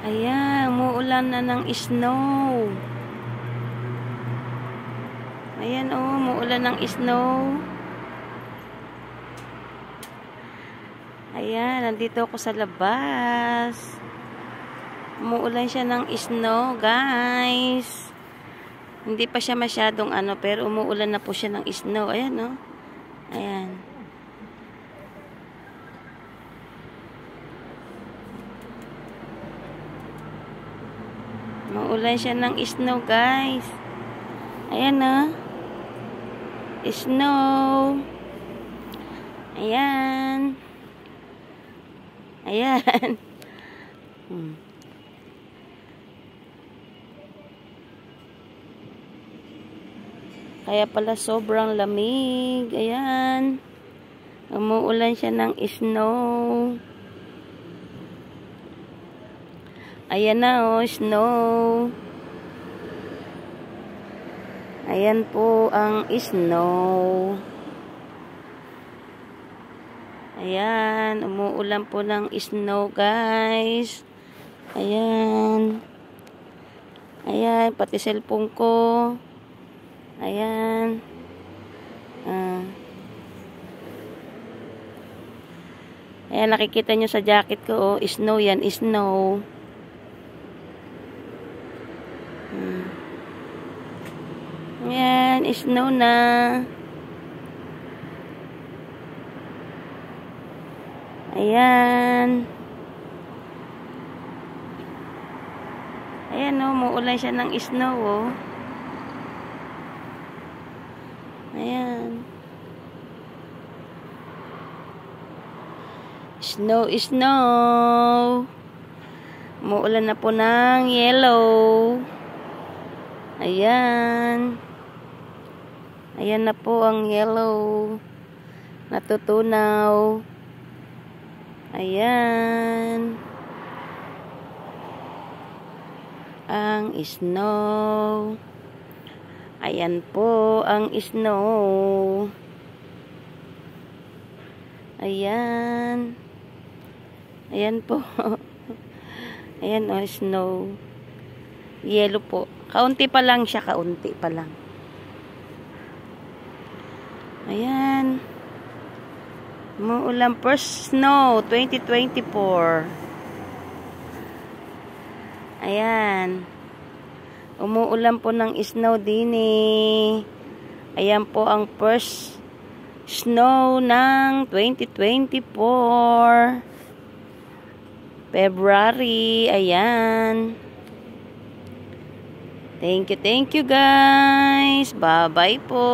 Ayan, umuulan na ng snow. Ayan umuulan ng snow. Ayan, nandito ako sa labas. Umuulan siya ng snow, guys. Hindi pa siya masyadong pero umuulan na po siya ng snow. Ayan, Ayan. Umuulan siya ng snow, guys. Ayan, Snow. Ayan. Ayan. Kaya pala sobrang lamig. Ayan. Umuulan siya ng snow. Ayan na, snow. Ayan po ang snow. Ayan, umuulan po ng snow, guys. Ayan. Ayan, pati cellphone ko. Ayan. Ayan, nakikita nyo sa jacket ko, snow yan, snow. Ayan, snow na. Ayan. Ayan, umuulan siya ng snow, Ayan. Snow, snow. Umuulan na po ng yellow. Ayan. Ayan na po ang yellow. Natutunaw. Ayan. Ang snow. Ayan po ang snow. Ayan. Ayan po. Ayan snow. Yellow po. Kaunti pa lang siya, kaunti pa lang. Ayan. Umuulan first snow 2024. Ayan. Umuulan po ng snow din Ayan po ang first snow ng 2024. February. Ayan. Thank you guys. Bye-bye po.